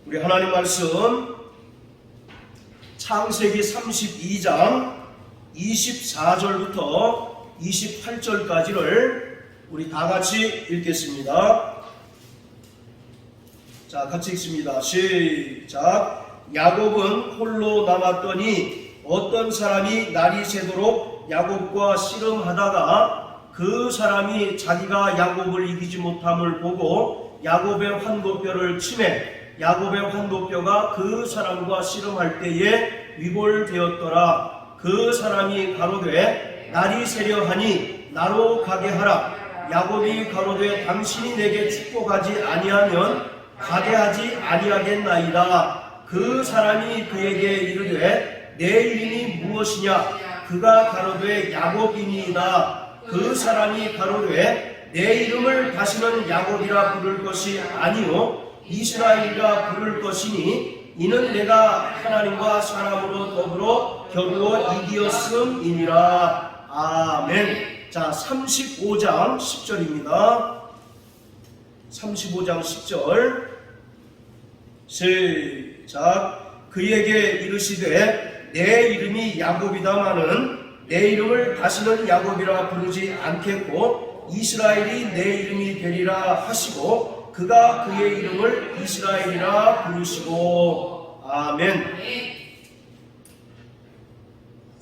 우리 하나님 말씀 창세기 32장 24절부터 28절까지를 우리 다 같이 읽겠습니다. 자, 같이 읽습니다. 시작. 야곱은 홀로 남았더니 어떤 사람이 날이 새도록 야곱과 씨름하다가 그 사람이 자기가 야곱을 이기지 못함을 보고 야곱의 환도뼈를 치매 야곱의 환도뼈가 그 사람과 씨름할 때에 위골되었더라. 그 사람이 가로되 날이 새려 하니 나로 가게 하라. 야곱이 가로되 당신이 내게 축복하지 아니하면 가게 하지 아니하겠나이다. 그 사람이 그에게 이르되 내 이름이 무엇이냐? 그가 가로되 야곱이니이다. 그 사람이 가로되 내 이름을 다시는 야곱이라 부를 것이 아니요 이스라엘이라 부를 것이니 이는 내가 하나님과 사람으로 더불어 겨루어 이기었음이니라. 아멘. 자, 35장 10절입니다. 35장 10절 시작. 그에게 이르시되 내 이름이 야곱이다마는 내 이름을 다시는 야곱이라 부르지 않겠고 이스라엘이 내 이름이 되리라 하시고 그가 그의 이름을 이스라엘이라 부르시고. 아멘.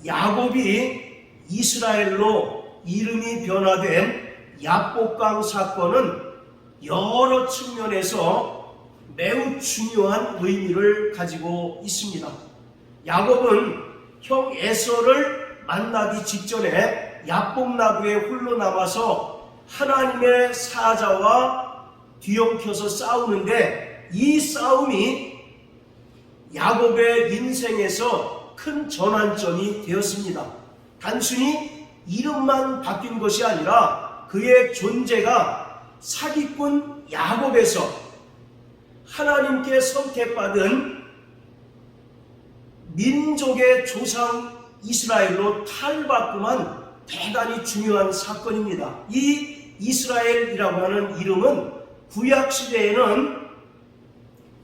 야곱이 이스라엘로 이름이 변화된 야복강 사건은 여러 측면에서 매우 중요한 의미를 가지고 있습니다. 야곱은 형 에서를 만나기 직전에 야복나루에 홀로 남아서 하나님의 사자와 뒤엉켜서 싸우는데 이 싸움이 야곱의 인생에서 큰 전환점이 되었습니다. 단순히 이름만 바뀐 것이 아니라 그의 존재가 사기꾼 야곱에서 하나님께 선택받은 민족의 조상 이스라엘로 탈바꿈한 대단히 중요한 사건입니다. 이 이스라엘이라고 하는 이름은 구약시대에는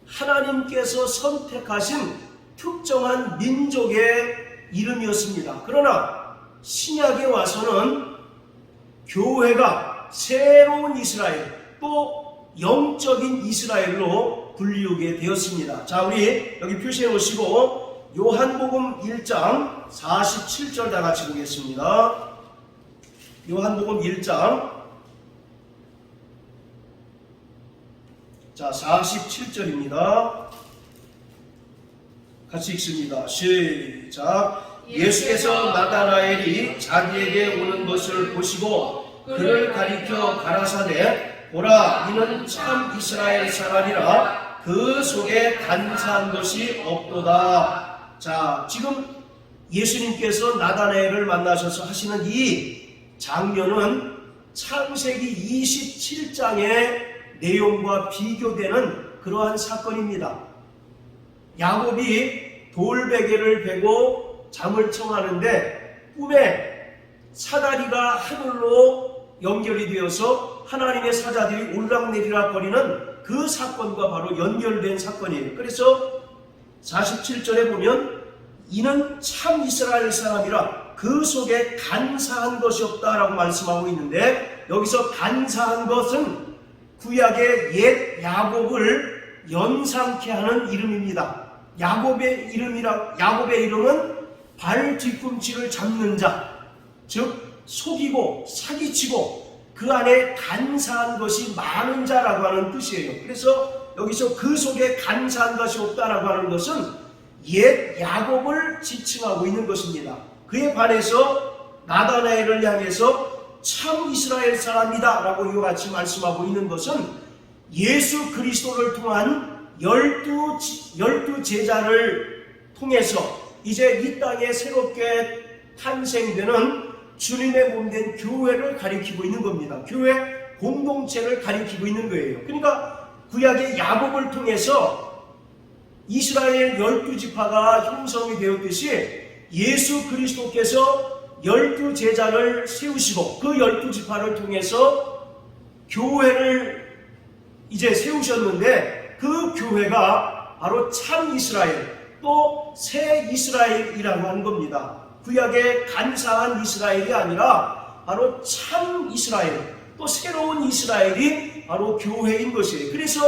하나님께서 선택하신 특정한 민족의 이름이었습니다. 그러나 신약에 와서는 교회가 새로운 이스라엘 또 영적인 이스라엘로 불리우게 되었습니다. 자, 우리 여기 표시해 놓으시고 요한복음 1장 47절 다 같이 보겠습니다. 요한복음 1장 자, 47절입니다. 같이 읽습니다. 시작. 예수께서 나다나엘이 자기에게 오는 것을 보시고 그를 가리켜 가라사대 보라 이는 참 이스라엘 사람이라 그 속에 간사한 것이 없도다. 자, 지금 예수님께서 나다나엘을 만나셔서 하시는 이 장면은 창세기 27장의 내용과 비교되는 그러한 사건입니다. 야곱이 돌베개를 베고 잠을 청하는데 꿈에 사다리가 하늘로 연결이 되어서 하나님의 사자들이 올락내리락거리는 그 사건과 바로 연결된 사건이에요. 그래서 47절에 보면 이는 참 이스라엘 사람이라 그 속에 간사한 것이 없다라고 말씀하고 있는데 여기서 간사한 것은 구약의 옛 야곱을 연상케 하는 이름입니다. 야곱의 이름은 발 뒤꿈치를 잡는 자, 즉 속이고 사기치고 그 안에 간사한 것이 많은 자라고 하는 뜻이에요. 그래서 여기서 그 속에 간사한 것이 없다라고 하는 것은 옛 야곱을 지칭하고 있는 것입니다. 그에 반해서 나다나엘을 향해서 참 이스라엘 사람이다 라고 이와 같이 말씀하고 있는 것은 예수 그리스도를 통한 열두 제자를 통해서 이제 이 땅에 새롭게 탄생되는 주님의 몸된 교회를 가리키고 있는 겁니다. 교회 공동체를 가리키고 있는 거예요. 그러니까 구약의 야곱을 통해서 이스라엘 12지파가 형성이 되었듯이 예수 그리스도께서 12제자를 세우시고 그 12지파를 통해서 교회를 이제 세우셨는데 그 교회가 바로 참 이스라엘, 또 새 이스라엘이라고 하는 겁니다. 구약의 간사한 이스라엘이 아니라 바로 참 이스라엘, 또 새로운 이스라엘이 바로 교회인 것이에요. 그래서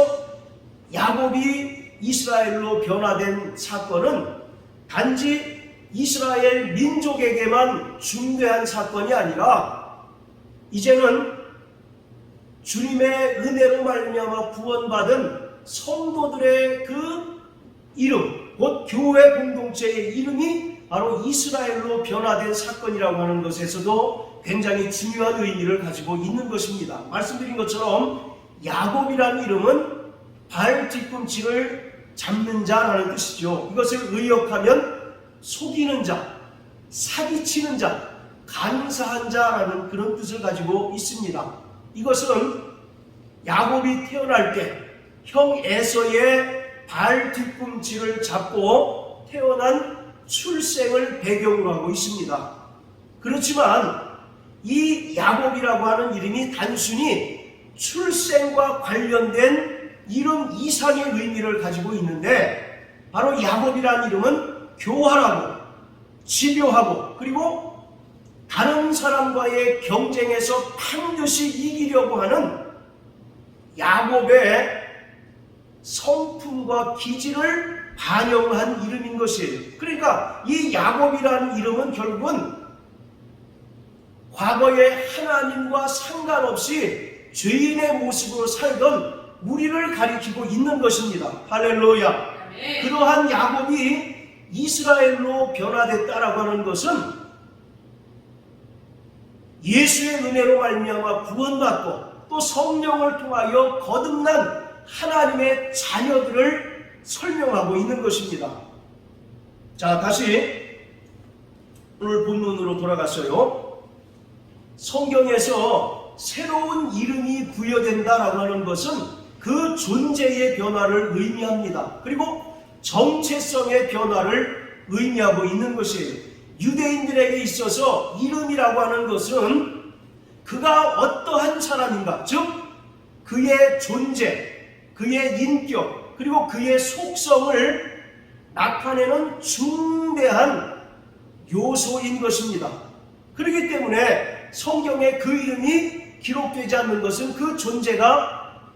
야곱이 이스라엘로 변화된 사건은 단지 이스라엘 민족에게만 중대한 사건이 아니라 이제는 주님의 은혜로 말미암아 구원받은 성도들의 그 이름, 곧 교회 공동체의 이름이 바로 이스라엘로 변화된 사건이라고 하는 것에서도 굉장히 중요한 의미를 가지고 있는 것입니다. 말씀드린 것처럼 야곱이라는 이름은 발 뒤꿈치를 잡는 자라는 뜻이죠. 이것을 의역하면 속이는 자, 사기치는 자, 간사한 자라는 그런 뜻을 가지고 있습니다. 이것은 야곱이 태어날 때 형 에서의 발 뒤꿈치를 잡고 태어난 출생을 배경으로 하고 있습니다. 그렇지만 이 야곱이라고 하는 이름이 단순히 출생과 관련된 이름 이상의 의미를 가지고 있는데, 바로 야곱이라는 이름은 교활하고 집요하고 그리고 다른 사람과의 경쟁에서 반드시 이기려고 하는 야곱의 성품과 기질을 반영한 이름인 것이에요. 그러니까 이 야곱이라는 이름은 결국은 과거에 하나님과 상관없이 죄인의 모습으로 살던 우리를 가리키고 있는 것입니다. 할렐루야. 그러한 야곱이 이스라엘로 변화됐다라고 하는 것은 예수의 은혜로 말미암아 구원받고 또 성령을 통하여 거듭난 하나님의 자녀들을 설명하고 있는 것입니다. 자, 다시 오늘 본문으로 돌아갔어요. 성경에서 새로운 이름이 부여된다라고 하는 것은 그 존재의 변화를 의미합니다. 그리고 정체성의 변화를 의미하고 있는 것이에요. 유대인들에게 있어서 이름이라고 하는 것은 그가 어떠한 사람인가, 즉 그의 존재, 그의 인격, 그리고 그의 속성을 나타내는 중대한 요소인 것입니다. 그렇기 때문에 성경에 그 이름이 기록되지 않는 것은 그 존재가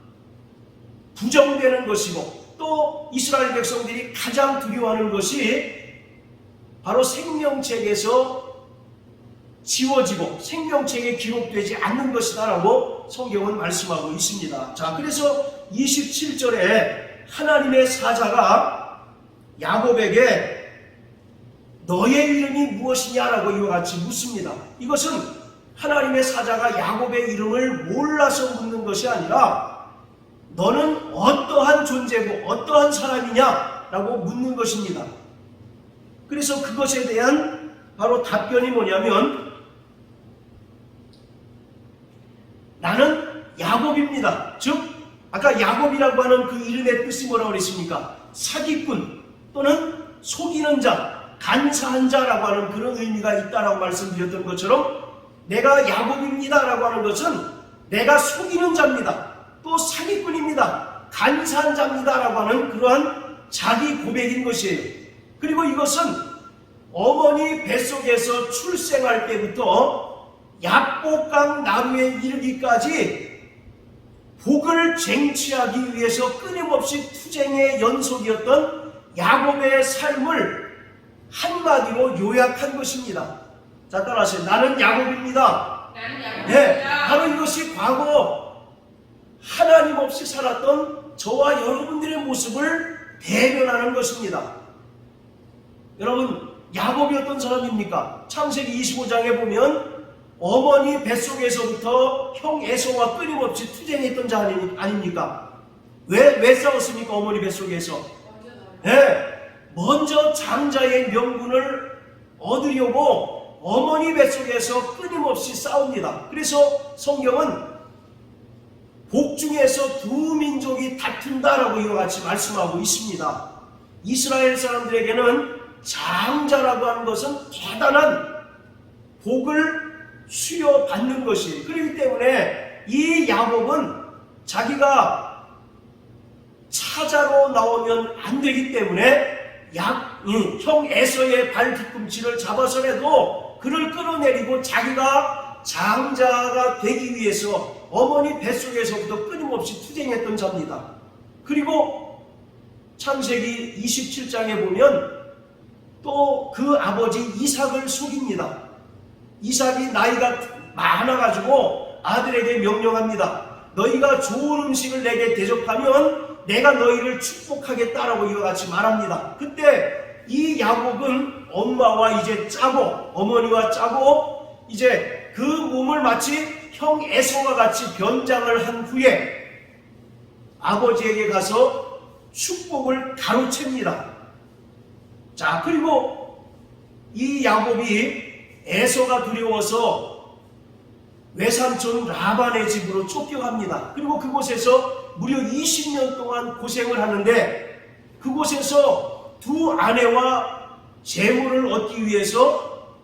부정되는 것이고, 또 이스라엘 백성들이 가장 두려워하는 것이 바로 생명책에서 지워지고 생명책에 기록되지 않는 것이다 라고 성경은 말씀하고 있습니다. 자, 그래서 27절에 하나님의 사자가 야곱에게 너의 이름이 무엇이냐라고 이와 같이 묻습니다. 이것은 하나님의 사자가 야곱의 이름을 몰라서 묻는 것이 아니라 너는 어떠한 존재고 어떠한 사람이냐라고 묻는 것입니다. 그래서 그것에 대한 바로 답변이 뭐냐면 나는 야곱입니다. 즉 아까 야곱이라고 하는 그 이름의 뜻이 뭐라고 그랬습니까? 사기꾼 또는 속이는 자, 간사한 자라고 하는 그런 의미가 있다라고 말씀드렸던 것처럼 내가 야곱입니다 라고 하는 것은 내가 속이는 자입니다. 또 사기꾼입니다. 간사한 자입니다 라고 하는 그러한 자기 고백인 것이에요. 그리고 이것은 어머니 뱃속에서 출생할 때부터 약복강 나루에 이르기까지 복을 쟁취하기 위해서 끊임없이 투쟁의 연속이었던 야곱의 삶을 한마디로 요약한 것입니다. 자, 따라하세요. 나는 야곱입니다. 네, 바로 이것이 과거 하나님 없이 살았던 저와 여러분들의 모습을 대변하는 것입니다. 여러분, 야곱이 어떤 사람입니까? 창세기 25장에 보면 어머니 뱃속에서부터 형 에서와 끊임없이 투쟁했던 자 아닙니까? 왜 싸웠습니까? 어머니 뱃속에서. 네, 먼저 장자의 명분을 얻으려고 어머니 뱃속에서 끊임없이 싸웁니다. 그래서 성경은 복중에서 두 민족이 다툰다라고 이와 같이 말씀하고 있습니다. 이스라엘 사람들에게는 장자라고 하는 것은 대단한 복을 수여받는 것이에요. 그렇기 때문에 이 야곱은 자기가 차자로 나오면 안 되기 때문에 형 에서의 발 뒤꿈치를 잡아서라도 그를 끌어내리고 자기가 장자가 되기 위해서 어머니 뱃속에서부터 끊임없이 투쟁했던 자입니다. 그리고 창세기 27장에 보면 또 그 아버지 이삭을 속입니다. 이삭이 나이가 많아가지고 아들에게 명령합니다. 너희가 좋은 음식을 내게 대접하면 내가 너희를 축복하겠다라고 이와 같이 말합니다. 그때 이 야곱은 엄마와 이제 짜고 어머니와 짜고 이제 그 몸을 마치 형 에서와 같이 변장을 한 후에 아버지에게 가서 축복을 가로챕니다. 자, 그리고 이 야곱이 에서가 두려워서 외삼촌 라반의 집으로 쫓겨갑니다. 그리고 그곳에서 무려 20년 동안 고생을 하는데 그곳에서 두 아내와 재물을 얻기 위해서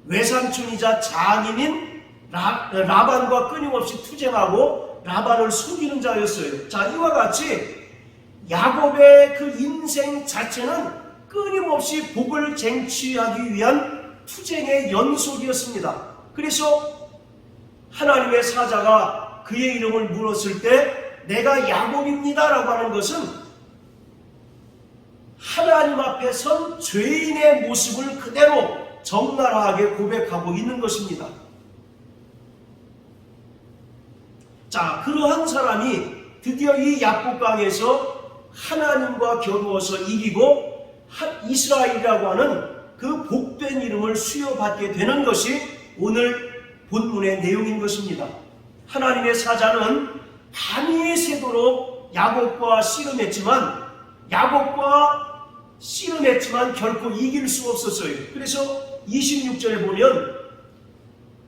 외삼촌이자 장인인 라반과 끊임없이 투쟁하고 라반을 속이는 자였어요. 자, 이와 같이 야곱의 그 인생 자체는 끊임없이 복을 쟁취하기 위한 투쟁의 연속이었습니다. 그래서 하나님의 사자가 그의 이름을 물었을 때 내가 야곱입니다 라고 하는 것은 하나님 앞에 선 죄인의 모습을 그대로 적나라하게 고백하고 있는 것입니다. 자, 그러한 사람이 드디어 이 야복강에서 하나님과 겨루어서 이기고 이스라엘이라고 하는 그 복된 이름을 수여받게 되는 것이 오늘 본문의 내용인 것입니다. 하나님의 사자는 밤이 새도록 야곱과 씨름했지만 결코 이길 수 없었어요. 그래서 26절에 보면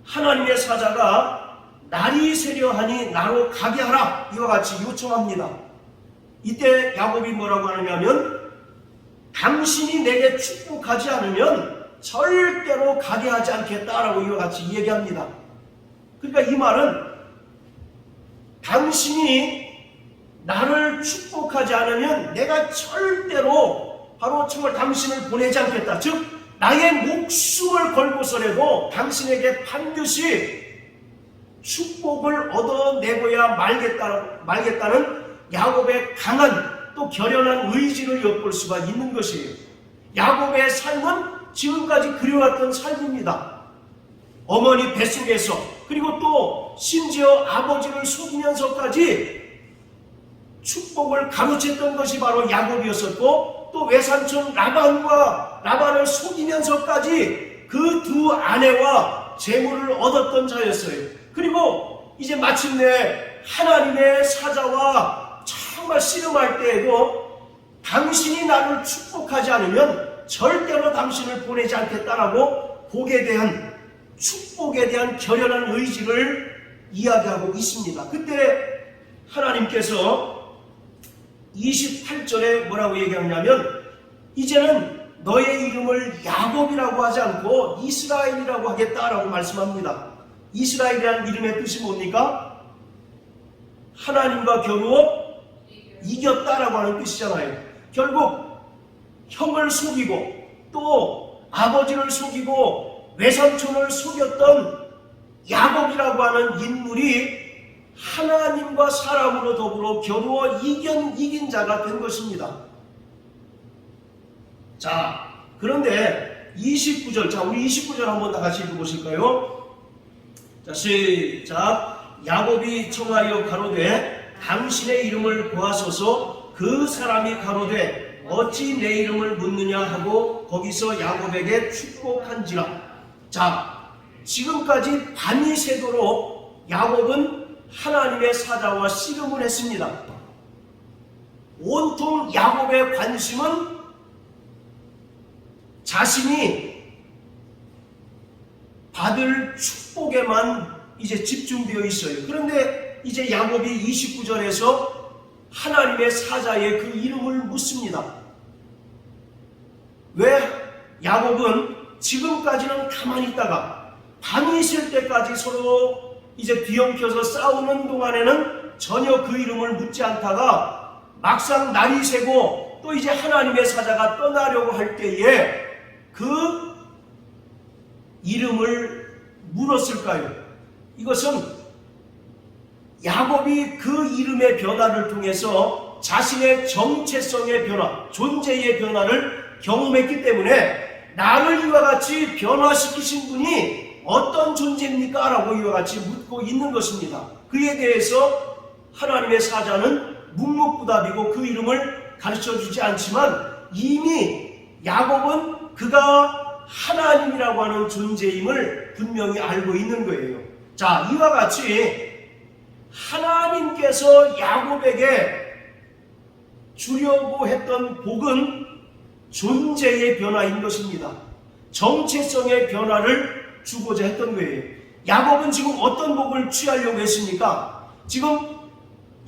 하나님의 사자가 날이 새려하니 나로 가게 하라 이와 같이 요청합니다. 이때 야곱이 뭐라고 하느냐면 당신이 내게 축복하지 않으면 절대로 가게 하지 않겠다라고 이와 같이 얘기합니다. 그러니까 이 말은 당신이 나를 축복하지 않으면 내가 절대로 바로 정말 당신을 보내지 않겠다. 즉 나의 목숨을 걸고서라도 당신에게 반드시 축복을 얻어내고야 말겠다는 야곱의 강한 또 결연한 의지를 엿볼 수가 있는 것이에요. 야곱의 삶은 지금까지 그려왔던 삶입니다. 어머니 뱃속에서 그리고 또 심지어 아버지를 속이면서까지 축복을 가로챘던 것이 바로 야곱이었었고 또 외삼촌 라반을 속이면서까지 그 두 아내와 재물을 얻었던 자였어요. 그리고 이제 마침내 하나님의 사자와 정말 씨름할 때에도 당신이 나를 축복하지 않으면 절대로 당신을 보내지 않겠다라고 복에 대한 축복에 대한 결연한 의지를 이야기하고 있습니다. 그때 하나님께서 28절에 뭐라고 얘기하냐면 이제는 너의 이름을 야곱이라고 하지 않고 이스라엘이라고 하겠다라고 말씀합니다. 이스라엘이라는 이름의 뜻이 뭡니까? 하나님과 겨루어 이겼다라고 하는 뜻이잖아요. 결국 형을 속이고 또 아버지를 속이고 외삼촌을 속였던 야곱이라고 하는 인물이 하나님과 사람으로 더불어 겨루어 이긴 자가 된 것입니다. 자, 그런데 29절, 자, 우리 29절 한번 다 같이 읽어보실까요? 자, 시작. 야곱이 청하여 가로되 당신의 이름을 보아소서. 그 사람이 가로되 어찌 내 이름을 묻느냐 하고 거기서 야곱에게 축복한지라. 자, 지금까지 밤이 새도록 야곱은 하나님의 사자와 씨름을 했습니다. 온통 야곱의 관심은 자신이 받을 축복에만 이제 집중되어 있어요. 그런데 이제 야곱이 29절에서 하나님의 사자의 그 이름을 묻습니다. 왜? 야곱은 지금까지는 가만히 있다가 밤이 셀 때까지 서로 이제 뒤엉켜서 싸우는 동안에는 전혀 그 이름을 묻지 않다가 막상 날이 새고 또 이제 하나님의 사자가 떠나려고 할 때에 그 이름을 물었을까요? 이것은 야곱이 그 이름의 변화를 통해서 자신의 정체성의 변화, 존재의 변화를 경험했기 때문에 나를 이와 같이 변화시키신 분이 어떤 존재입니까? 라고 이와 같이 묻고 있는 것입니다. 그에 대해서 하나님의 사자는 묵묵부답이고 그 이름을 가르쳐주지 않지만 이미 야곱은 그가 하나님이라고 하는 존재임을 분명히 알고 있는 거예요. 자, 이와 같이 하나님께서 야곱에게 주려고 했던 복은 존재의 변화인 것입니다. 정체성의 변화를 주고자 했던 거예요. 야곱은 지금 어떤 복을 취하려고 했습니까? 지금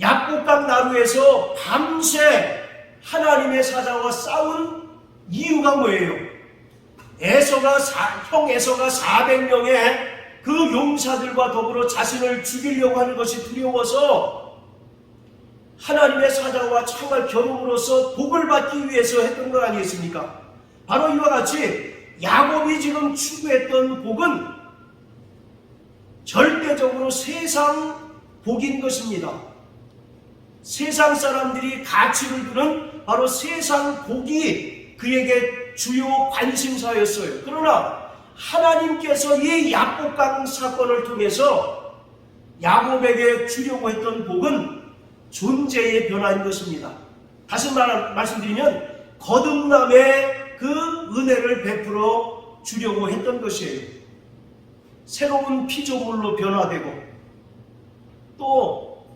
약복강 나루에서 밤새 하나님의 사자와 싸운 이유가 뭐예요? 형 에서가 400명의 그 용사들과 더불어 자신을 죽이려고 하는 것이 두려워서 하나님의 사자와 정말 겨룸으로써 복을 받기 위해서 했던 것 아니겠습니까? 바로 이와 같이 야곱이 지금 추구했던 복은 절대적으로 세상 복인 것입니다. 세상 사람들이 가치를 두는 바로 세상 복이 그에게 주요 관심사였어요. 그러나 하나님께서 이 약복강 사건을 통해서 야곱에게 주려고 했던 복은 존재의 변화인 것입니다. 다시 말씀드리면 거듭남의 그 은혜를 베풀어 주려고 했던 것이에요. 새로운 피조물로 변화되고 또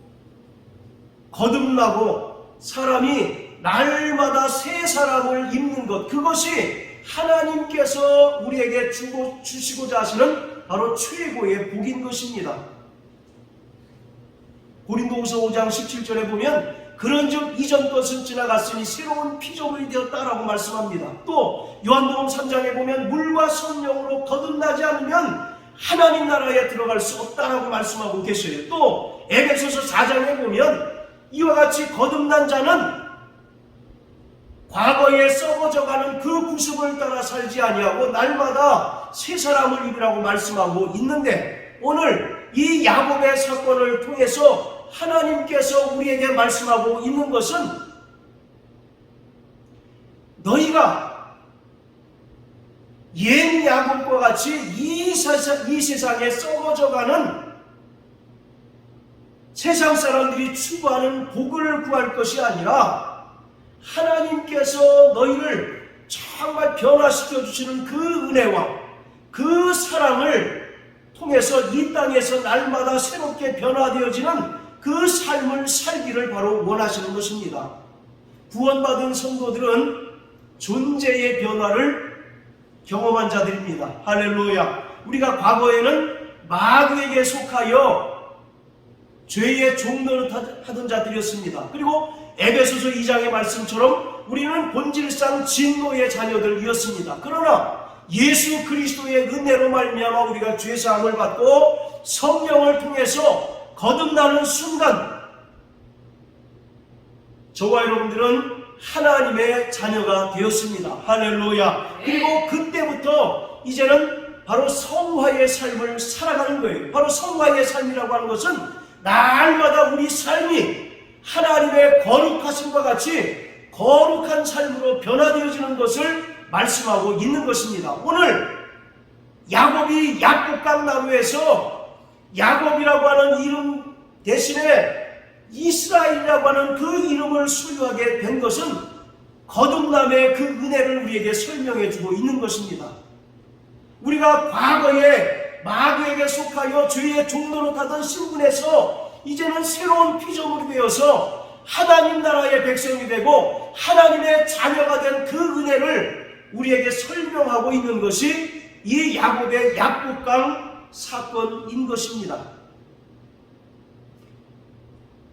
거듭나고 사람이 날마다 새 사람을 입는 것, 그것이 하나님께서 우리에게 주시고자 하시는 바로 최고의 복인 것입니다. 고린도후서 5장 17절에 보면 그런즉 이전 것은 지나갔으니 새로운 피조물이 되었다라고 말씀합니다. 또 요한복음 3장에 보면 물과 성령으로 거듭나지 않으면 하나님 나라에 들어갈 수 없다라고 말씀하고 계셔요. 또 에베소서 4장에 보면 이와 같이 거듭난 자는 과거에 썩어져가는 그 구습을 따라 살지 아니하고 날마다 새 사람을 입으라고 말씀하고 있는데, 오늘 이 야곱의 사건을 통해서 하나님께서 우리에게 말씀하고 있는 것은 너희가 옛 야곱과 같이 이 세상에 썩어져가는 세상 사람들이 추구하는 복을 구할 것이 아니라 하나님께서 너희를 정말 변화시켜 주시는 그 은혜와 그 사랑을 통해서 이 땅에서 날마다 새롭게 변화되어지는 그 삶을 살기를 바로 원하시는 것입니다. 구원받은 성도들은 존재의 변화를 경험한 자들입니다. 할렐루야. 우리가 과거에는 마귀에게 속하여 죄의 종노릇하던 자들이었습니다. 그리고 에베소서 2장의 말씀처럼 우리는 본질상 진노의 자녀들이었습니다. 그러나 예수 그리스도의 은혜로 말미암아 우리가 죄사함을 받고 성령을 통해서 거듭나는 순간 저와 여러분들은 하나님의 자녀가 되었습니다. 할렐루야. 그리고 그때부터 이제는 바로 성화의 삶을 살아가는 거예요. 바로 성화의 삶이라고 하는 것은 날마다 우리 삶이 하나님의 거룩하심과 같이 거룩한 삶으로 변화되어지는 것을 말씀하고 있는 것입니다. 오늘 야곱이 약복강 나루에서 야곱이라고 하는 이름 대신에 이스라엘이라고 하는 그 이름을 소유하게 된 것은 거듭남의 그 은혜를 우리에게 설명해 주고 있는 것입니다. 우리가 과거에 마귀에게 속하여 죄의 종노릇하던 신분에서 이제는 새로운 피조물이 되어서 하나님 나라의 백성이 되고 하나님의 자녀가 된 그 은혜를 우리에게 설명하고 있는 것이 이 야곱의 약복강 사건인 것입니다.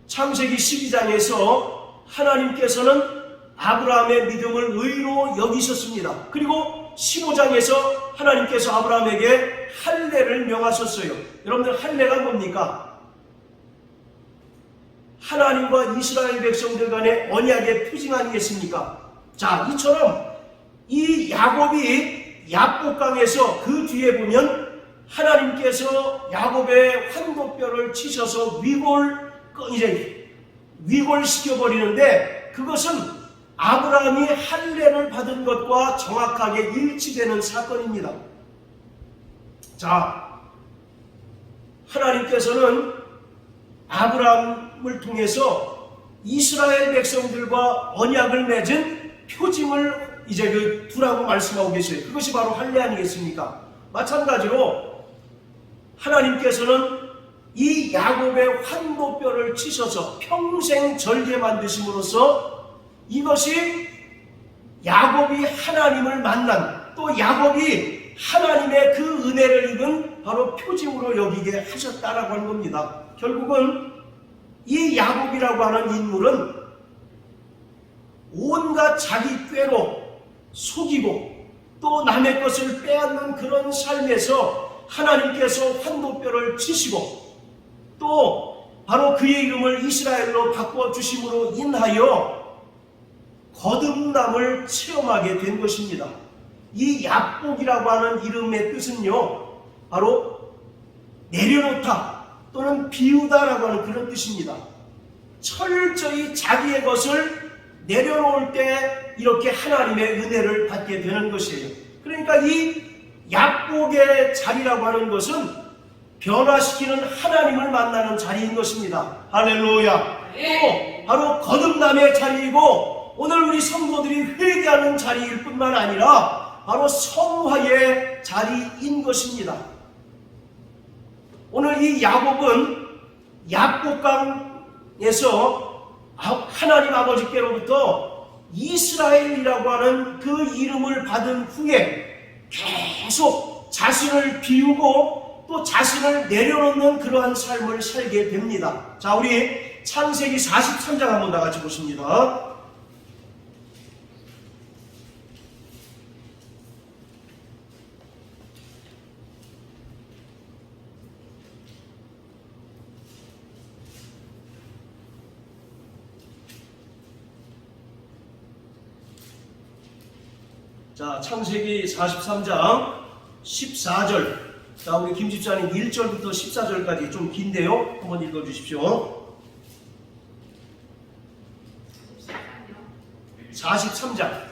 창세기 12장에서 하나님께서는 아브라함의 믿음을 의로 여기셨습니다. 그리고 15장에서 하나님께서 아브라함에게 할례를 명하셨어요. 여러분들 할례가 뭡니까? 하나님과 이스라엘 백성들 간의 언약의 표징 아니겠습니까? 자, 이처럼 이 야곱이 야복강에서 그 뒤에 보면 하나님께서 야곱의 환도뼈를 치셔서 위골시켜 버리는데, 그것은 아브라함이 할례를 받은 것과 정확하게 일치되는 사건입니다. 자, 하나님께서는 아브라함을 통해서 이스라엘 백성들과 언약을 맺은 표징을 이제 두라고 말씀하고 계세요. 그것이 바로 할례 아니겠습니까? 마찬가지로 하나님께서는 이 야곱의 환도뼈를 치셔서 평생 절개 만드심으로써 이것이 야곱이 하나님을 만난, 또 야곱이 하나님의 그 은혜를 입은 바로 표징으로 여기게 하셨다라고 하는 겁니다. 결국은 이 야곱이라고 하는 인물은 온갖 자기 꾀로 속이고 또 남의 것을 빼앗는 그런 삶에서 하나님께서 환도뼈를 치시고 또 바로 그의 이름을 이스라엘로 바꿔주심으로 인하여 거듭남을 체험하게 된 것입니다. 이 야복이라고 하는 이름의 뜻은요, 바로 내려놓다 또는 비우다라고 하는 그런 뜻입니다. 철저히 자기의 것을 내려놓을 때 이렇게 하나님의 은혜를 받게 되는 것이에요. 그러니까 이 야복의 자리라고 하는 것은 변화시키는 하나님을 만나는 자리인 것입니다. 할렐루야. 또 바로 거듭남의 자리이고, 오늘 우리 성도들이 회개하는 자리일 뿐만 아니라 바로 성화의 자리인 것입니다. 오늘 이 야곱은 야복강에서 하나님 아버지께로부터 이스라엘이라고 하는 그 이름을 받은 후에 계속 자신을 비우고 또 자신을 내려놓는 그러한 삶을 살게 됩니다. 자, 우리 창세기 43장 한번 다 같이 보십니다. 자, 창세기 43장 14절. 자, 우리 김 집사님 1절부터 14절까지 좀 긴데요. 한번 읽어주십시오. 43장.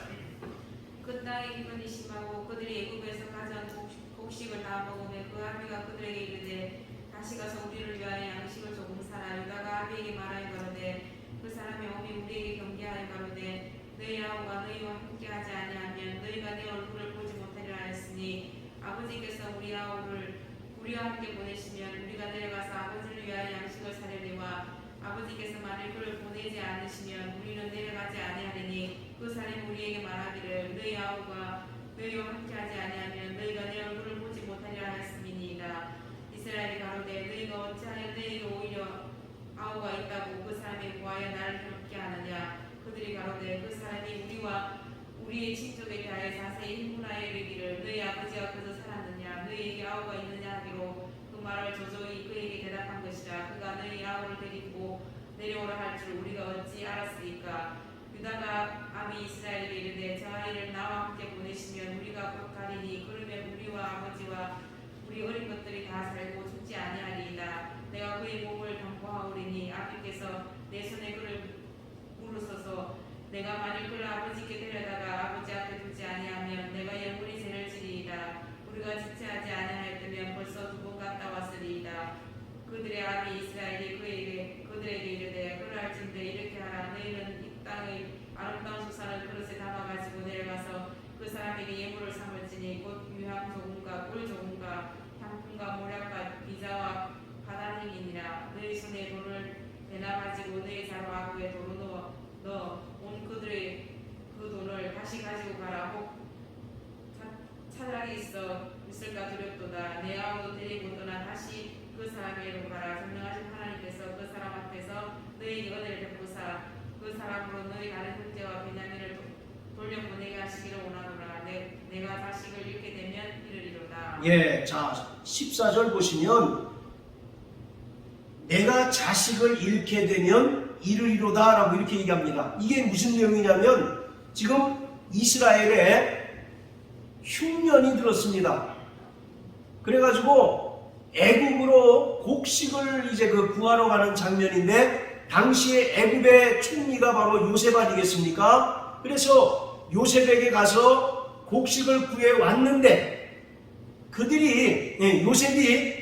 그 땅의 기근이 심하고 그들이 애굽에서 가져온 곡식을 다 먹으며 그 아비가 그들에게 이르되 다시 가서 우리를 위하여 양식을 조금 사라. 유다가 아비에게 말하여 가로되 그 사람이 오면 우리에게 경계하여 가로되 너희 아우가 너희와 함께하지 아니하면 너희가 내 얼굴을 보지 못하리라 하였으니 아버지께서 우리 아우를 우리와 함께 보내시면 우리가 내려가서 아버지를 위하여 양식을 사려니와 아버지께서 만일 그를 보내지 않으시면 우리는 내려가지 아니하리니 그 사람이 우리에게 말하기를 너희 아우가 너희와 함께하지 아니하면 너희가 내 얼굴을 보지 못하리라 하였음이니이다. 이스라엘이 가로되 너희가 어찌하여 너희에게 오히려 아우가 있다고 그 사람이 구하여 나를 괴롭게 하느냐. 그들이 가로되 그 사람이 우리와 우리의 친족에 대하여 자세히 hin문하여 이르기를 너희 아버지가 그저 살았느냐 너희에게 아우가 있느냐 하기로 그 말을 조조히 그에게 대답한 것이라. 그가 너희 아우를 데리고 내려오라 할 줄 우리가 어찌 알았으리까. 유다가 아비 이스라엘에게 이르되 저 아이를 나와 함께 보내시면 우리가 곧 가리니 그러면 우리와 아버지와 우리 어린 것들이 다 살고 죽지 아니하리이다. 내가 그의 몸을 담보하오리니 아비께서 내 손에 그를 물으소서. 내가 만일 그를 아버지께 데려다가 아버지 앞에 두지 아니하면 내가 영원히 죄를 지리이다. 우리가 지체하지 아니하였다면 벌써 2번 갔다 왔으리이다. 그들의 아비 이스라엘이 그들에게 이르되 그러할진대 이렇게 하라. 너희는 이 땅의 아름다운 수산을 그릇에 담아가지고 내려가서 그 사람에게 예물을 삼을지니 곧 유향 조금과 꿀 조금과 향품과 모략과 비자와 바다행이니라. 너희 손에 돌을 내나 가지고 너희 사로 아구에 도로 넣어 온 그들의 그 돈을 다시 가지고 가라. 혹 차라리 있을까 두렵도다. 내 아우도 데리고 떠나 다시 그 사람에게로 가라. 전능하신 하나님께서 그 사람 앞에서 너희에게 은혜를 베푸사 그 사람으로 너희 다른 형제와 베냐민을 돌려보내게 하시기를 원하노라. 내가 자식을 잃게 되면 이르리로다. 예, 자 14절 보시면 내가 자식을 잃게 되면 이르리로다 라고 이렇게 얘기합니다. 이게 무슨 내용이냐면 지금 이스라엘에 흉년이 들었습니다. 그래가지고 애굽으로 곡식을 이제 구하러 가는 장면인데, 당시에 애굽의 총리가 바로 요셉 아니겠습니까? 그래서 요셉에게 가서 곡식을 구해 왔는데, 그들이 요셉이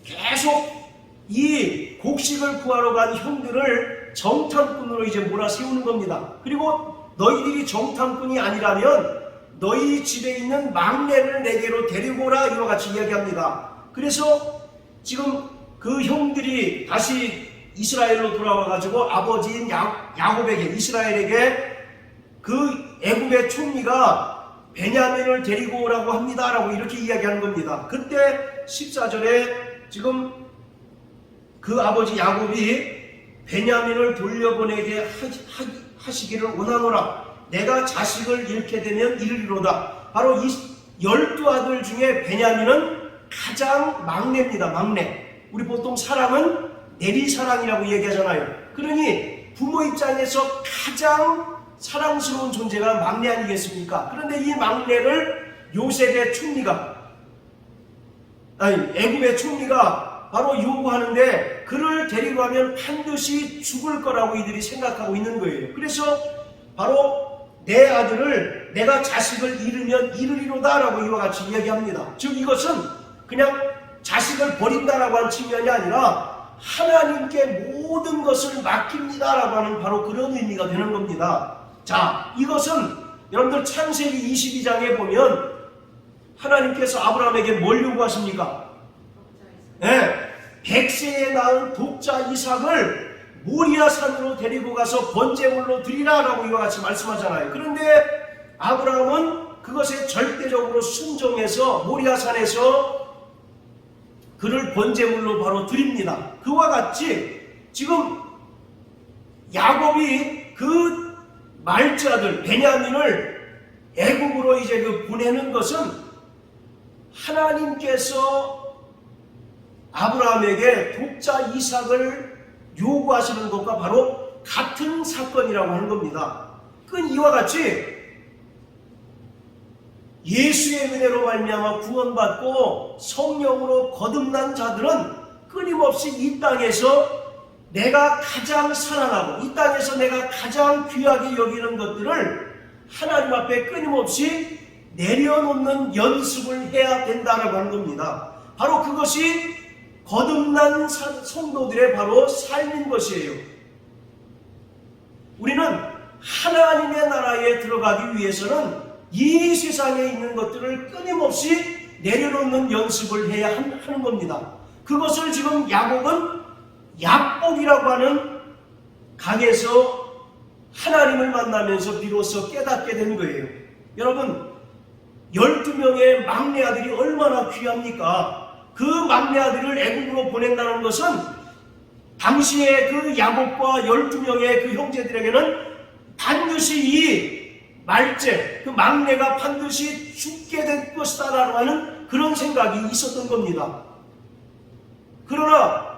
계속 이 곡식을 구하러 간 형들을 정탐꾼으로 이제 몰아세우는 겁니다. 그리고 너희들이 정탐꾼이 아니라면 너희 집에 있는 막내를 내게로 데리고 오라, 이와 같이 이야기합니다. 그래서 지금 그 형들이 다시 이스라엘로 돌아와가지고 아버지인 야곱에게, 이스라엘에게 그 애굽의 총리가 베냐민을 데리고 오라고 합니다 라고 이렇게 이야기하는 겁니다. 그때 14절에 지금 그 아버지 야곱이 베냐민을 돌려보내게 하시기를 원하노라. 내가 자식을 잃게 되면 이르리로다. 바로 이 12아들 중에 베냐민은 가장 막내입니다. 막내. 우리 보통 사랑은 내리사랑이라고 얘기하잖아요. 그러니 부모 입장에서 가장 사랑스러운 존재가 막내 아니겠습니까? 그런데 이 막내를 요셉의 총리가, 애굽의 총리가 바로 요구하는데, 그를 데리고 가면 반드시 죽을 거라고 이들이 생각하고 있는 거예요. 그래서 바로 내 아들을, 내가 자식을 잃으면 이르리로다 라고 이와 같이 이야기합니다. 즉 이것은 그냥 자식을 버린다라고 하는 측면이 아니라 하나님께 모든 것을 맡깁니다 라고 하는 바로 그런 의미가 되는 겁니다. 자, 이것은 여러분들 창세기 22장에 보면 하나님께서 아브라함에게 뭘 요구하십니까? 네, 100세에 낳은 독자 이삭을 모리아산으로 데리고 가서 번제물로 드리라 라고 이와 같이 말씀하잖아요. 그런데 아브라함은 그것에 절대적으로 순종해서 모리아산에서 그를 번제물로 바로 드립니다. 그와 같이 지금 야곱이 그 말자들 베냐민을 애굽으로 이제 보내는 것은 하나님께서 아브라함에게 독자 이삭을 요구하시는 것과 바로 같은 사건이라고 하는 겁니다. 그건 이와 같이 예수의 은혜로 말미암아 구원받고 성령으로 거듭난 자들은 끊임없이 이 땅에서 내가 가장 사랑하고 이 땅에서 내가 가장 귀하게 여기는 것들을 하나님 앞에 끊임없이 내려놓는 연습을 해야 된다라고 하는 겁니다. 바로 그것이 거듭난 성도들의 바로 삶인 것이에요. 우리는 하나님의 나라에 들어가기 위해서는 이 세상에 있는 것들을 끊임없이 내려놓는 연습을 해야 하는 겁니다. 그것을 지금 야곱은 약복이라고 하는 강에서 하나님을 만나면서 비로소 깨닫게 된 거예요. 여러분, 12명의 막내 아들이 얼마나 귀합니까? 그 막내 아들을 애굽으로 보낸다는 것은 당시에 그 야곱과 12명의 그 형제들에게는 반드시 이 말째, 그 막내가 반드시 죽게 될 것이다 라고 하는 그런 생각이 있었던 겁니다. 그러나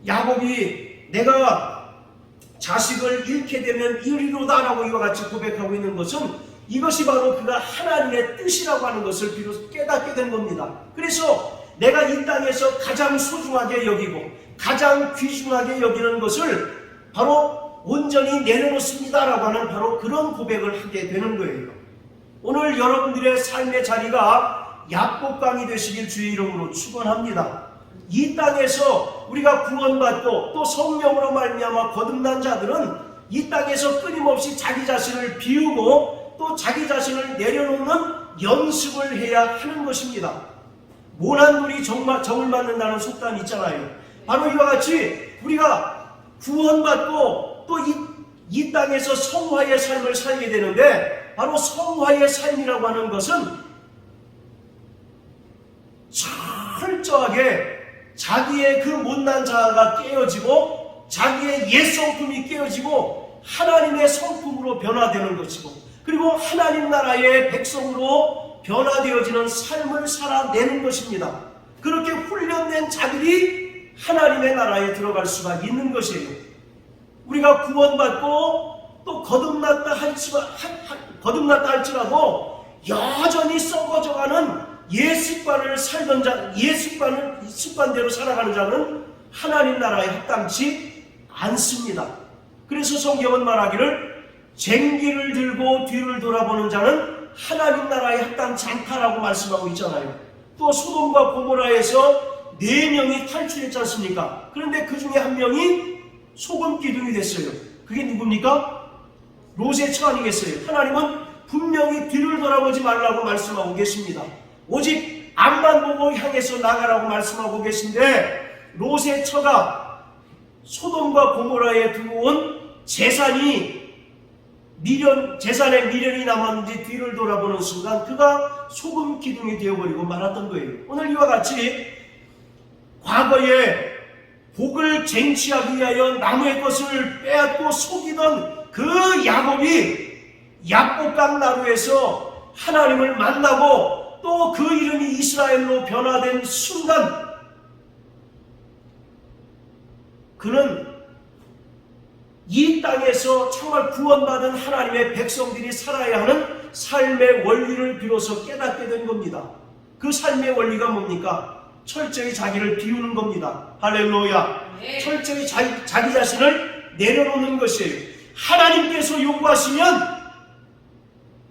야곱이 내가 자식을 잃게 되면 이리로다 라고 이와 같이 고백하고 있는 것은 이것이 바로 그가 하나님의 뜻이라고 하는 것을 비로소 깨닫게 된 겁니다. 그래서 내가 이 땅에서 가장 소중하게 여기고 가장 귀중하게 여기는 것을 바로 온전히 내려놓습니다 라고 하는 바로 그런 고백을 하게 되는 거예요. 오늘 여러분들의 삶의 자리가 약복강이 되시길 주의 이름으로 축원합니다. 이 땅에서 우리가 구원받고 또 성령으로 말미암아 거듭난 자들은 이 땅에서 끊임없이 자기 자신을 비우고 또 자기 자신을 내려놓는 연습을 해야 하는 것입니다. 모난 물이 정을 맞는다는 속담이 있잖아요. 바로 이와 같이 우리가 구원받고 또 이 땅에서 성화의 삶을 살게 되는데, 바로 성화의 삶이라고 하는 것은 철저하게 자기의 그 못난 자아가 깨어지고 자기의 옛 성품이 깨어지고 하나님의 성품으로 변화되는 것이고, 그리고 하나님 나라의 백성으로 변화되어지는 삶을 살아내는 것입니다. 그렇게 훈련된 자들이 하나님의 나라에 들어갈 수가 있는 것이에요. 우리가 구원받고 또 거듭났다 할지라도 여전히 썩어져가는 옛 습관대로 살아가는 자는 하나님 나라에 합당치 않습니다. 그래서 성경은 말하기를 쟁기를 들고 뒤를 돌아보는 자는 하나님 나라에 합당치 않다라고 말씀하고 있잖아요. 또 소돔과 고모라에서 4명이 탈출했지 않습니까? 그런데 그 중에 한 명이 소금 기둥이 됐어요. 그게 누굽니까? 롯의 처 아니겠어요? 하나님은 분명히 뒤를 돌아보지 말라고 말씀하고 계십니다. 오직 앞만 보고 향해서 나가라고 말씀하고 계신데, 롯의 처가 소돔과 고모라에 들어온 재산에 미련이 남았는지 뒤를 돌아보는 순간 그가 소금 기둥이 되어버리고 말았던 거예요. 오늘 이와 같이 과거에 복을 쟁취하기 위하여 남의 것을 빼앗고 속이던 그 야곱이 야복강 나루에서 하나님을 만나고 또 그 이름이 이스라엘로 변화된 순간 그는 이 땅에서 정말 구원받은 하나님의 백성들이 살아야 하는 삶의 원리를 비로소 깨닫게 된 겁니다. 그 삶의 원리가 뭡니까? 철저히 자기를 비우는 겁니다. 할렐루야. 네. 철저히 자기 자신을 내려놓는 것이에요. 하나님께서 요구하시면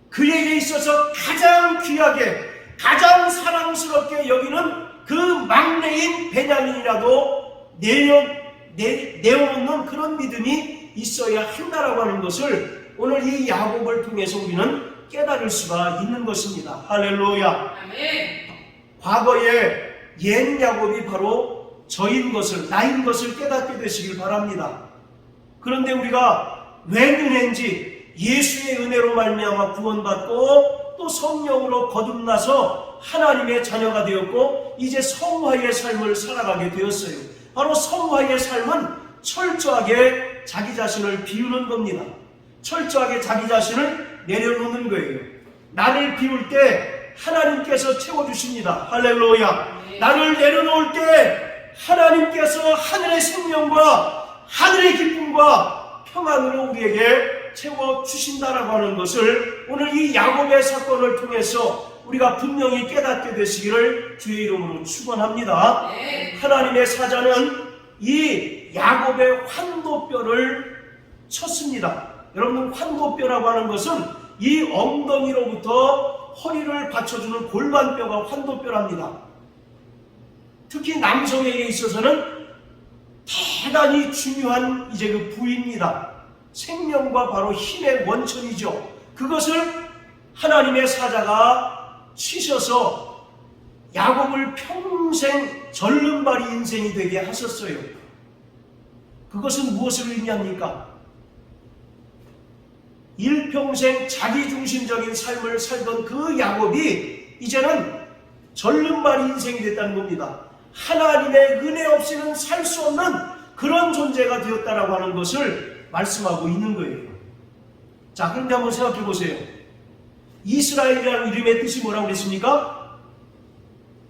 그에게 있어서 가장 귀하게, 가장 사랑스럽게 여기는 그 막내인 베냐민이라도 내어놓는 그런 믿음이 있어야 한다라고 하는 것을 오늘 이 야곱을 통해서 우리는 깨달을 수가 있는 것입니다. 할렐루야. 아멘. 과거에 옛 야곱이 바로 나인 것을 깨닫게 되시길 바랍니다. 그런데 우리가 왜 은혜인지, 예수의 은혜로 말미암아 구원받고 또 성령으로 거듭나서 하나님의 자녀가 되었고 이제 성화의 삶을 살아가게 되었어요. 바로 성화의 삶은 철저하게 자기 자신을 비우는 겁니다. 철저하게 자기 자신을 내려놓는 거예요. 나를 비울 때 하나님께서 채워주십니다. 할렐루야. 나를 내려놓을 때 하나님께서 하늘의 생명과 하늘의 기쁨과 평안으로 우리에게 채워주신다라고 하는 것을 오늘 이 야곱의 사건을 통해서 우리가 분명히 깨닫게 되시기를 주의 이름으로 축원합니다. 하나님의 사자는 이 야곱의 환도뼈를 쳤습니다. 여러분, 환도뼈라고 하는 것은 이 엉덩이로부터 허리를 받쳐주는 골반뼈가 환도뼈랍니다. 특히 남성에게 있어서는 대단히 중요한 그 부위입니다. 생명과 바로 힘의 원천이죠. 그것을 하나님의 사자가 치셔서 야곱을 평생 절름발이 인생이 되게 하셨어요. 그것은 무엇을 의미합니까? 일평생 자기중심적인 삶을 살던 그 야곱이 이제는 절름발이 인생이 됐다는 겁니다. 하나님의 은혜 없이는 살 수 없는 그런 존재가 되었다라고 하는 것을 말씀하고 있는 거예요. 자, 그런데 한번 생각해 보세요. 이스라엘이라는 이름의 뜻이 뭐라고 그랬습니까?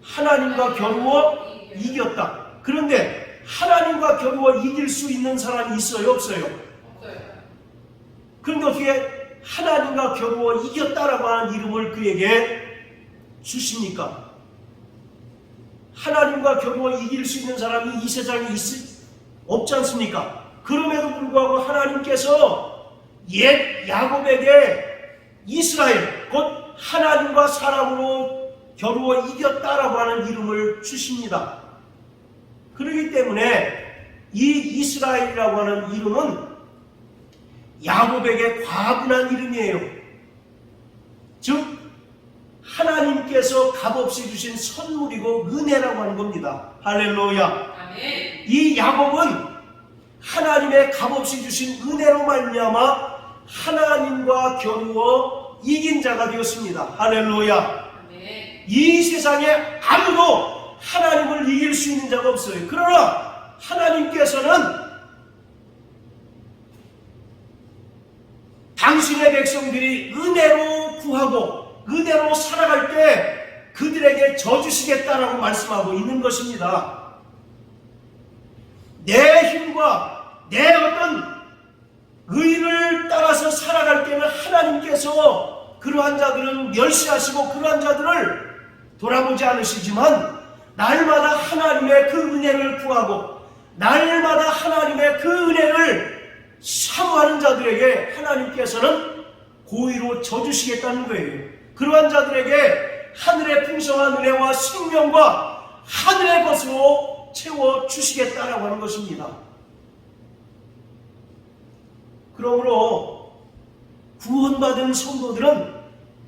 하나님과 겨루어 이겼다. 그런데 하나님과 겨루어 이길 수 있는 사람이 있어요? 없어요? 없어요. 그런데 어떻게 하나님과 겨루어 이겼다라고 하는 이름을 그에게 주십니까? 하나님과 겨루어 이길 수 있는 사람이 이 세상에 없지 않습니까? 그럼에도 불구하고 하나님께서 옛 야곱에게 이스라엘, 곧 하나님과 사람으로 겨루어 이겼다라고 하는 이름을 주십니다. 그렇기 때문에 이 이스라엘이라고 하는 이름은 야곱에게 과분한 이름이에요. 즉 하나님께서 값없이 주신 선물이고 은혜라고 하는 겁니다. 할렐루야. 아멘. 이 야곱은 하나님의 값없이 주신 은혜로 말미암아 하나님과 겨루어 이긴 자가 되었습니다. 할렐루야. 아멘. 이 세상에 아무도 하나님을 이길 수 있는 자가 없어요. 그러나 하나님께서는 당신의 백성들이 은혜로 구하고 은혜로 살아갈 때 그들에게 져주시겠다라고 말씀하고 있는 것입니다. 내 힘과 내 어떤 의를 따라서 살아갈 때는 하나님께서 그러한 자들은 멸시하시고 그러한 자들을 돌아보지 않으시지만 날마다 하나님의 그 은혜를 구하고 날마다 하나님의 그 은혜를 사모하는 자들에게 하나님께서는 고의로 져주시겠다는 거예요. 그러한 자들에게 하늘의 풍성한 은혜와 생명과 하늘의 것으로 채워주시겠다라고 하는 것입니다. 그러므로 구원받은 성도들은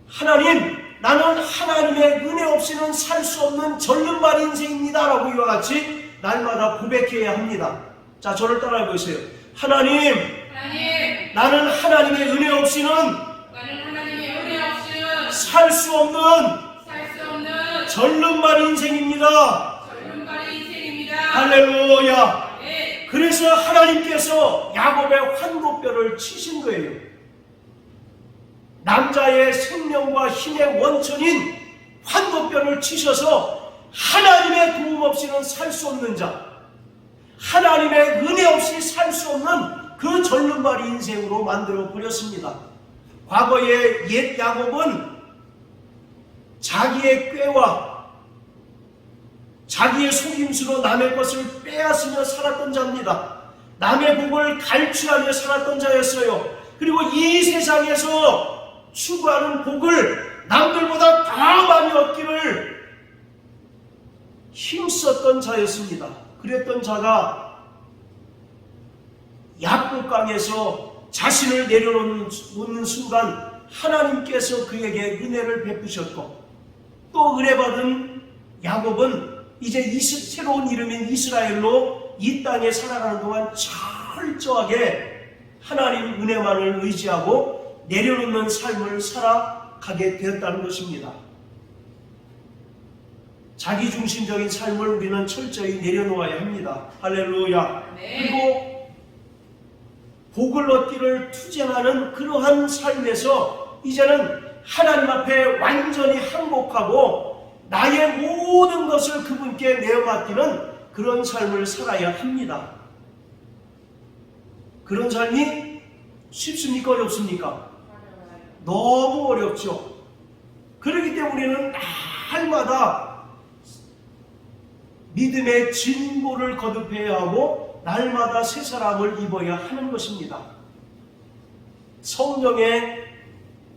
하나님, 나는 하나님의 은혜 없이는 살 수 없는 절름발 인생입니다 라고 이와 같이 날마다 고백해야 합니다. 자, 저를 따라해 보세요. 하나님, 나는 하나님의 은혜 없이는 살 수 없는 절름발 인생입니다. 할렐루야. 그래서 하나님께서 야곱의 환도뼈를 치신 거예요. 남자의 생명과 힘의 원천인 환도뼈를 치셔서 하나님의 도움 없이는 살 수 없는 자, 하나님의 은혜 없이 살 수 없는 그 절름발이 인생으로 만들어 버렸습니다. 과거의 옛 야곱은 자기의 꾀와 자기의 속임수로 남의 것을 빼앗으며 살았던 자입니다. 남의 복을 갈취하며 살았던 자였어요. 그리고 이 세상에서 추구하는 복을 남들보다 더 많이 얻기를 힘썼던 자였습니다. 그랬던 자가 약복강에서 자신을 내려놓는 순간 하나님께서 그에게 은혜를 베푸셨고 또 은혜받은 야곱은 이제 새로운 이름인 이스라엘로 이 땅에 살아가는 동안 철저하게 하나님 은혜만을 의지하고 내려놓는 삶을 살아가게 되었다는 것입니다. 자기중심적인 삶을 우리는 철저히 내려놓아야 합니다. 할렐루야. 그리고 복을 얻기를 투쟁하는 그러한 삶에서 이제는 하나님 앞에 완전히 항복하고 나의 모든 것을 그분께 내어맡기는 그런 삶을 살아야 합니다. 그런 삶이 쉽습니까? 어렵습니까? 너무 어렵죠. 그렇기 때문에 우리는 날마다 믿음의 진보를 거듭해야 하고 날마다 새 사람을 입어야 하는 것입니다. 성령의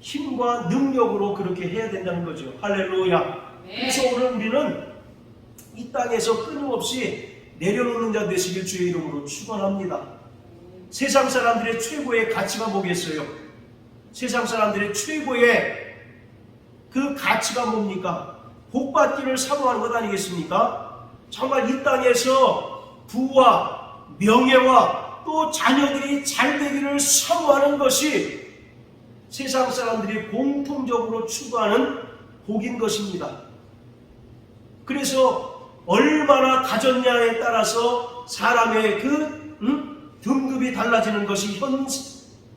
힘과 능력으로 그렇게 해야 된다는 거죠. 할렐루야. 그래서 오늘 우리는 이 땅에서 끊임없이 내려놓는 자 되시길 주의 이름으로 축원합니다. 세상 사람들의 최고의 가치가 뭐겠어요? 세상 사람들의 최고의 그 가치가 뭡니까? 복받기를 사모하는 것 아니겠습니까? 정말 이 땅에서 부와 명예와 또 자녀들이 잘 되기를 사모하는 것이 세상 사람들이 공통적으로 추구하는 복인 것입니다. 그래서 얼마나 가졌냐에 따라서 사람의 그 등급이 달라지는 것이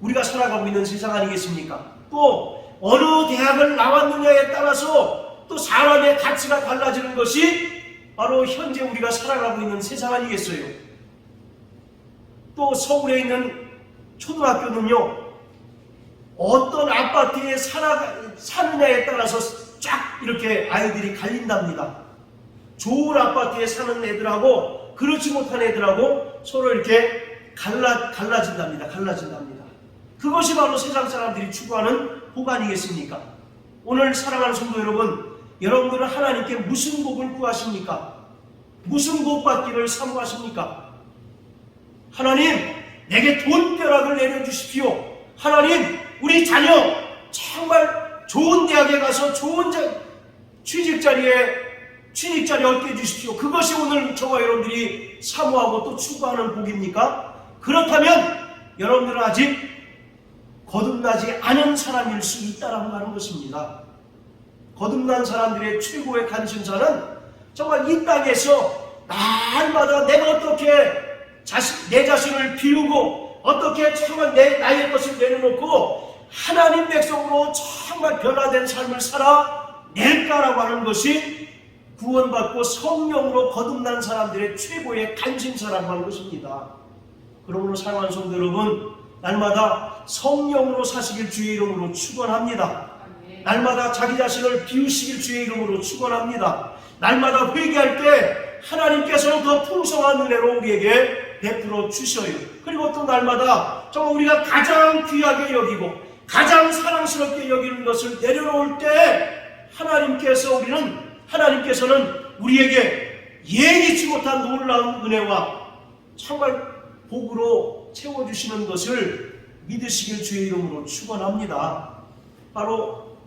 우리가 살아가고 있는 세상 아니겠습니까? 또 어느 대학을 나왔느냐에 따라서 또 사람의 가치가 달라지는 것이 바로 현재 우리가 살아가고 있는 세상 아니겠어요? 또 서울에 있는 초등학교는요, 어떤 아파트에 사느냐에 따라서 쫙 이렇게 아이들이 갈린답니다. 좋은 아파트에 사는 애들하고 그렇지 못한 애들하고 서로 이렇게 갈라진답니다. 그것이 바로 세상 사람들이 추구하는 복 아니겠습니까? 오늘 사랑하는 성도 여러분, 여러분들은 하나님께 무슨 복을 구하십니까? 무슨 복 받기를 사모하십니까? 하나님, 내게 돈벼락을 내려주십시오. 하나님, 우리 자녀 정말 좋은 대학에 가서 좋은 취직자리 얻게 해주십시오. 그것이 오늘 저와 여러분들이 사모하고 또 추구하는 복입니까? 그렇다면 여러분들은 아직 거듭나지 않은 사람일 수 있다라고 하는 것입니다. 거듭난 사람들의 최고의 관심사는 정말 이 땅에서 날마다 내가 어떻게 내 자신을 비우고 어떻게 정말 나의 것을 내려놓고 하나님 백성으로 정말 변화된 삶을 살아낼까라고 하는 것이 구원받고 성령으로 거듭난 사람들의 최고의 간심사라고 하는 것입니다. 그러므로 사랑하는 성도 여러분, 날마다 성령으로 사시길 주의 이름으로 축원합니다. 날마다 자기 자신을 비우시길 주의 이름으로 축원합니다. 날마다 회개할 때 하나님께서 더 풍성한 은혜로 우리에게 베풀어 주셔요. 그리고 또 날마다 정말 우리가 가장 귀하게 여기고 가장 사랑스럽게 여기는 것을 내려놓을 때 하나님께서는 우리에게 예기치 못한 놀라운 은혜와 정말 복으로 채워주시는 것을 믿으시길 주의 이름으로 축원합니다. 바로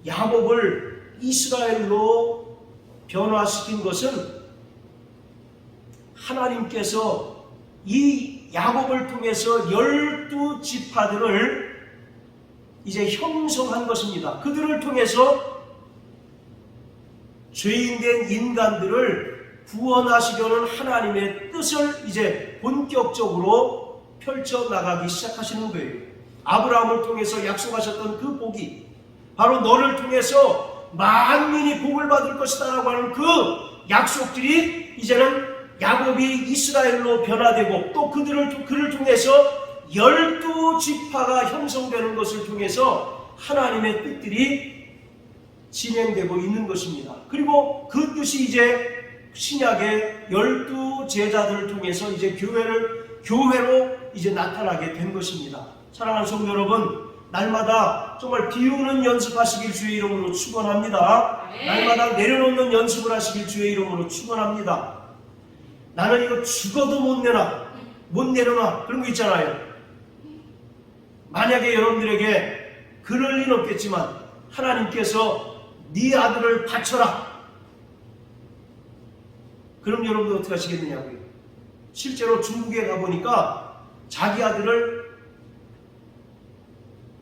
야곱을 이스라엘로 변화시킨 것은 하나님께서 이 야곱을 통해서 12지파들을 이제 형성한 것입니다. 그들을 통해서 죄인된 인간들을 구원하시려는 하나님의 뜻을 이제 본격적으로 펼쳐나가기 시작하시는 거예요. 아브라함을 통해서 약속하셨던 그 복이 바로 너를 통해서 만민이 복을 받을 것이다 라고 하는 그 약속들이 이제는 야곱이 이스라엘로 변화되고 또 그를 통해서 12지파가 형성되는 것을 통해서 하나님의 뜻들이 진행되고 있는 것입니다. 그리고 그 뜻이 이제 신약의 12제자들을 통해서 이제 교회로 이제 나타나게 된 것입니다. 사랑하는 성도 여러분, 날마다 정말 비우는 연습하시길 주의 이름으로 축원합니다. 날마다 내려놓는 연습을 하시길 주의 이름으로 축원합니다. 나는 이거 죽어도 못 내려놔 그런 거 있잖아요. 만약에 여러분들에게 그럴 일 없겠지만 하나님께서 네 아들을 바쳐라, 그럼 여러분들 어떻게 하시겠느냐고요. 실제로 중국에 가보니까 자기 아들을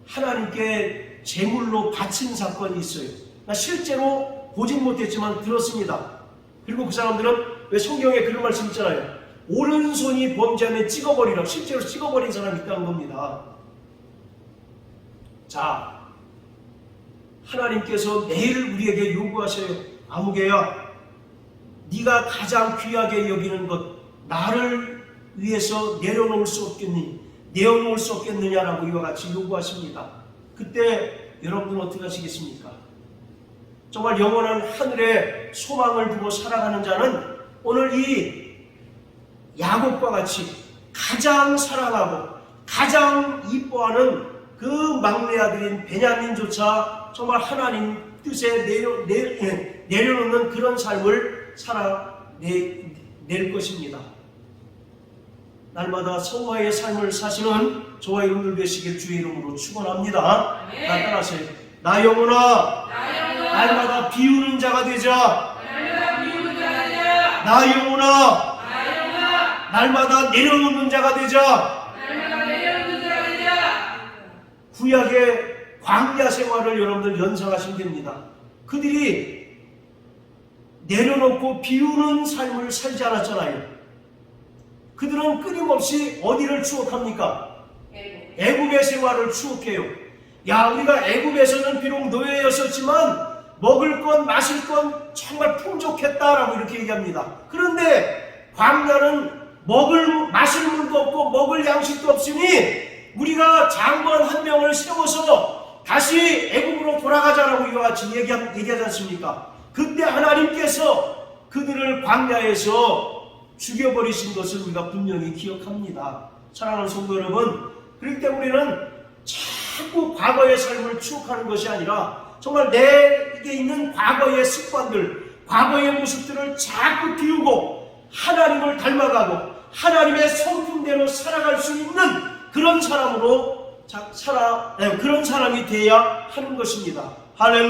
하나님께 제물로 바친 사건이 있어요. 나 실제로 보진 못했지만 들었습니다. 그리고 그 사람들은 왜 성경에 그런 말씀 있잖아요. 오른손이 범죄하면 찍어버리라. 실제로 찍어버린 사람이 있다는 겁니다. 자, 하나님께서 매일 우리에게 요구하셔요. 아무개야, 네가 가장 귀하게 여기는 것, 나를 위해서 내려놓을 수 없겠느냐라고 이와 같이 요구하십니다. 그때 여러분은 어떻게 하시겠습니까? 정말 영원한 하늘에 소망을 두고 살아가는 자는 오늘 이 야곱과 같이 가장 사랑하고 가장 이뻐하는 그 막내 아들인 베냐민조차 정말 하나님 뜻에 내려놓는 그런 삶을 살아낼 것입니다. 날마다 성화의 삶을 사시는 저와 여러분들 되시길 주의 이름으로 축원합니다. 나 따라하세요. 나 영혼아, 날마다 비우는 자가 되자. 나 영혼아, 날마다 내려놓는 자가 되자. 구약의 광야 생활을 여러분들 연상하시면 됩니다. 그들이 내려놓고 비우는 삶을 살지 않았잖아요. 그들은 끊임없이 어디를 추억합니까? 애굽의 생활을 추억해요. 야, 우리가 애굽에서는 비록 노예였었지만 먹을 것, 마실 것 정말 풍족했다라고 이렇게 얘기합니다. 그런데 광야는 마실 물도 없고 먹을 양식도 없으니 우리가 장관 한 명을 세워서 다시 애굽으로 돌아가자라고 이와 같이 얘기하지 않습니까? 그때 하나님께서 그들을 광야에서 죽여버리신 것을 우리가 분명히 기억합니다. 사랑하는 성도 여러분, 그렇기 때문에 우리는 자꾸 과거의 삶을 추억하는 것이 아니라 정말 내게 있는 과거의 습관들, 과거의 모습들을 자꾸 비우고 하나님을 닮아가고 하나님의 성품대로 살아갈 수 있는 그런 사람이 되어야 하는 것입니다. 할렐루야.